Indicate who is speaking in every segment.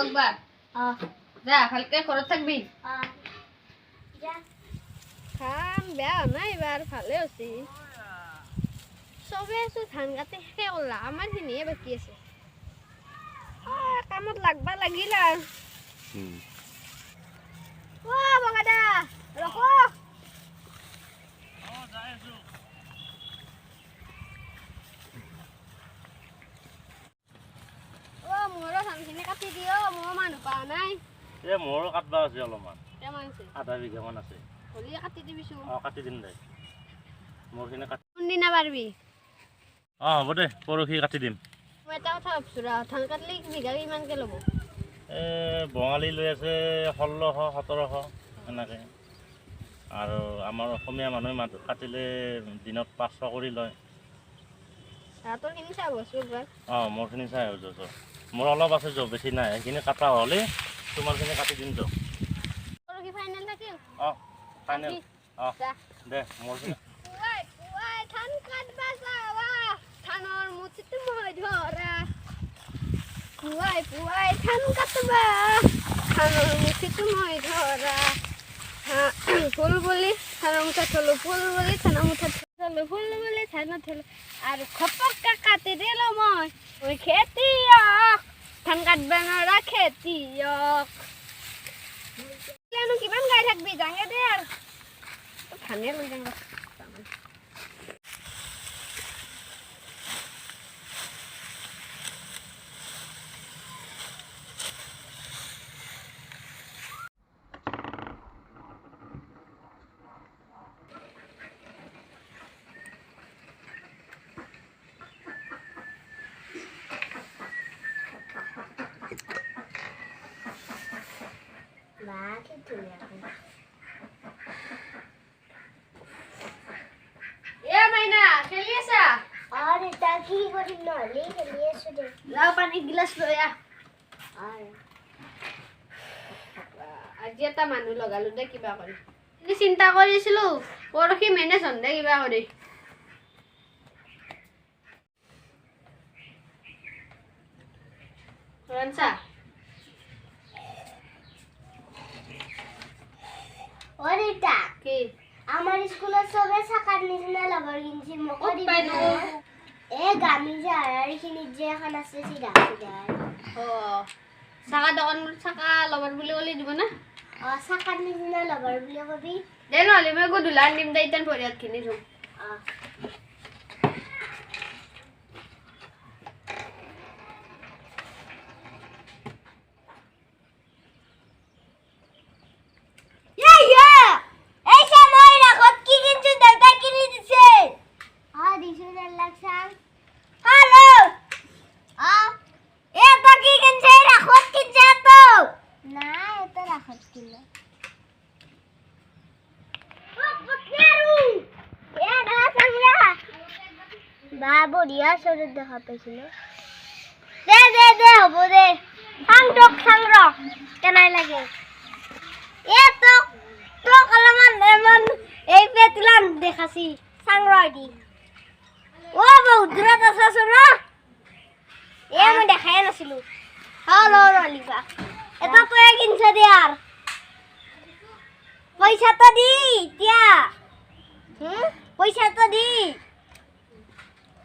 Speaker 1: থাকবা যা কালকে ঘৰত থাকবি
Speaker 2: ধান বেয়া নাই এবাৰ ভালে হৈছে চবে আছো ধান কাটি শেষ হ'ল আমাৰ খিনিয়ে বাকী আছে কামত লাগবা লাগিল আৰু বগাদা ৰখো মোৰো ধানখিনি কাটি দিও মোৰ মানুহ পোৱা নাই
Speaker 3: মোৰো কাটবা আছে অলপমান
Speaker 2: কেমান আছে
Speaker 3: আধা বিঘামান আছে
Speaker 2: হলি কাটি দিবিছো
Speaker 3: কাটি দিম দে মোৰখিনি কাটি
Speaker 2: কোনদিনা পাৰবি
Speaker 3: হ'ব দে পৰহি কাটি দিম
Speaker 2: মই এটা কথা ভাবছো ধান কাটলি বিঘা কিমানকে ল'ব
Speaker 3: বঙালী লৈ আছে 1600 1700 এনেকৈ আৰু আমাৰ অসমীয়া মানুহে কাটিলে দিনত 500 কৰি লয়
Speaker 2: তোৰখিনি চাই বস্তু
Speaker 3: মোৰখিনি চাই হৈছো মোৰ অলপ আছে যো বেছি নাই সেইখিনি কাটা হ'লে তোমাৰখিনি কাটি দিম যো
Speaker 2: পৰহি ফাইনেল থাকিল
Speaker 3: ফাইনেল দে মোৰখিনি
Speaker 2: ধান কাটবা যাৱা ধানৰ মুঠিটো মই ধৰা পুৱাই ধান কাটবা ধানৰ মুঠিটো মই ধৰা ফুল বুলি ধানৰ মুঠা থলো ফুল বুলি ধানৰ মুঠা থলো ফুল বুলি ধানত থলো আৰু খপককে কাটি দিলো মই খেতিয়ক ধান কাটবা নৰা খেতিয়ক কিমান গাই থাকবি যাঙে দে আৰু ধানে লৈ যাম পানী গিলাচ লৈ আজি এটা মানুহ লগালো দে কিবা কৰি চিন্তা কৰিছিলো পৰহি মেনেজ হন দে কিবা কৰি ৰঞ্চা কি
Speaker 4: আমার স্কুলের সবে সাকার নিচিনা লগর কিনছি মকো দিবি না এ গামি যে আর এখিনি যে এখন আছে সিধা সিধা
Speaker 2: চাকা দোকান চাকা লবৰ বুলি কলি দিব না
Speaker 4: সাকার নিচিনা লগর বুলি কবি
Speaker 2: দে নহ'লে মই গধূলা আনিম দে ইতেন ভৰিয়াতখিনি থম
Speaker 4: বঢ়িয়া চৰত দেখা পাইছিল দে দে দে হ'ব দে চাং ৰ কেনাই লাগে এ তোক অলপমান এমন এই পেটলান দেখাছি চাং ৰ দি বহুত দূৰত আছাচোন ন মই দেখাই নাছিলো লিবা এটা তই কিনছ দে আর পইচাটা দি এতিয়া পইচাটা দি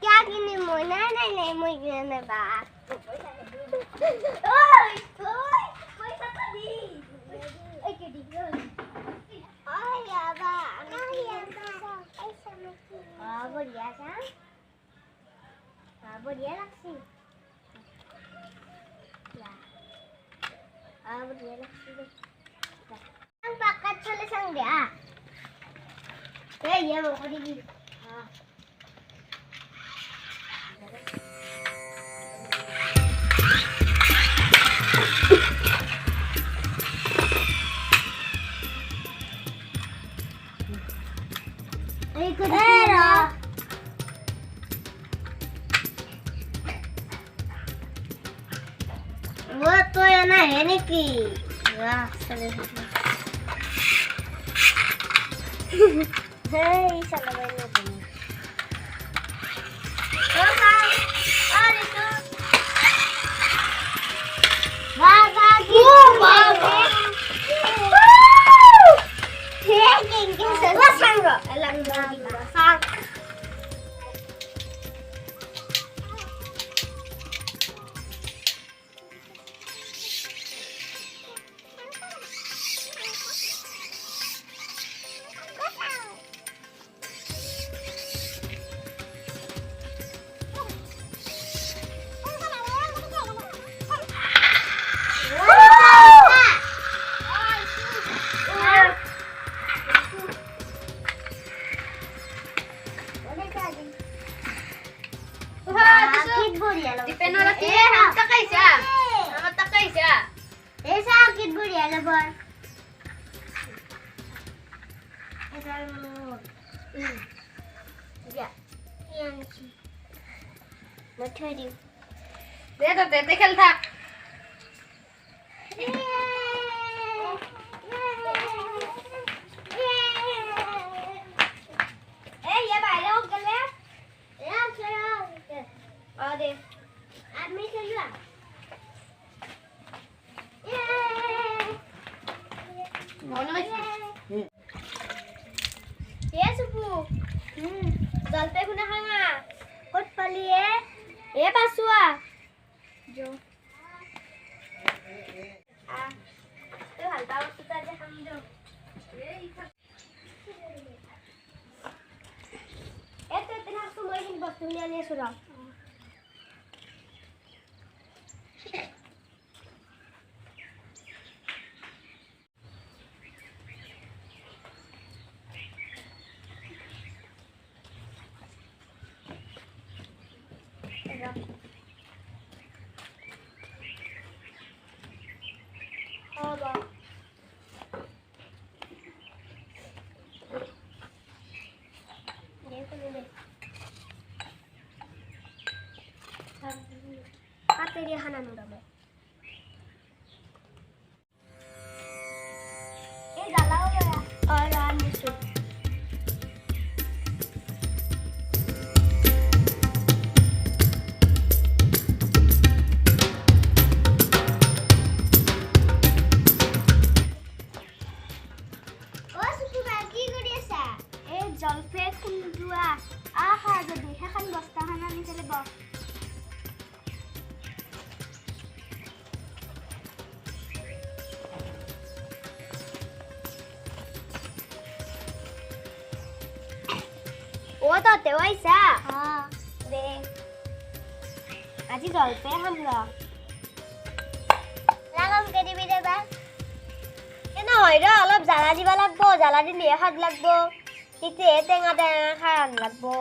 Speaker 4: क्या किने মই নাই মই কিনে বা ওই পয়সা তো দি এই কে দি ওই বাবা পয়সা নাকি বড়িয়া যা বড়িয়া লাগছি বড়িয়া লাগছি আমি পাকা চলে sang dia ya mau kau di Buat tuh ya nah ini ki, wah serius. Hei, salah banyak ini. Terus, itu. Bapak
Speaker 1: খেল থাক
Speaker 4: জলপাই খুনা খাঙা ক'ত পালি এ পাছোৱা Jo. Itu hal tahu kita aja kamu Jo. Itu tenang semua ini bosnya nih sudah. Dia Hanan udah mau. Galau ya. Orang musuh. Oh, suku lagi gue desa. Jolpe kundua. Aha, jadi kan bos tahanan nih selebok. ততে ওইছা দে আজি জলপে হামল লাগাম কে দিবি দেবা কেন হইরা অলপ জ্বালা দিবা লাগবো জ্বালা দিলে হাত লাগবো তিতে টেঙা টেঙা খান লাগবো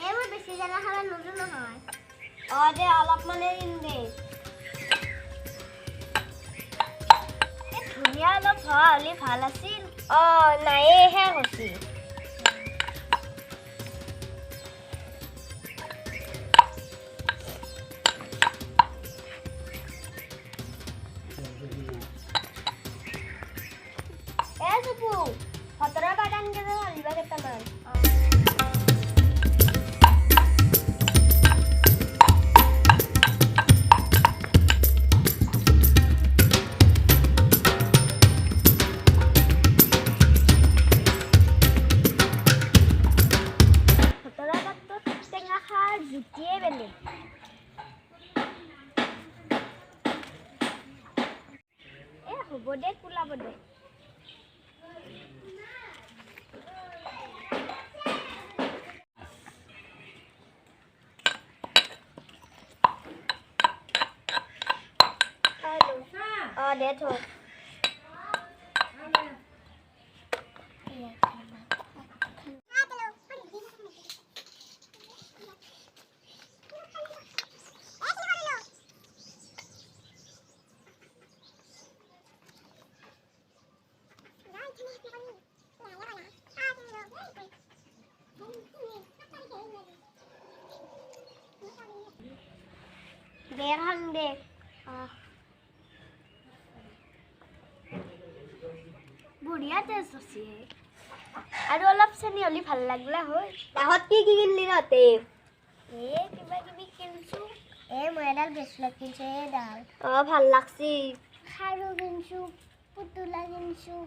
Speaker 4: এমন বেশি জ্বালা খালা নজু নহয় দে অলপ মানে দিন দে ধুনীয়া অলপ হলি ভাল আছিল নাই হে হছি Hotra badan kita liba kita man. Hotra badan tengah hal jutie beli. Hobode kula bode. Để thôi. Để hăng để. Buria tes আছে আৰু অলপ চেনি হলি ভাল লাগলা হয় তাহত কি কিনলি নতে কিবা কিবি কিনছো মই এডাল ব্ৰেচলেট কিনছো এডাল
Speaker 2: ভাল লাগছি
Speaker 4: খাৰু কিনছো পুতুলা কিনছো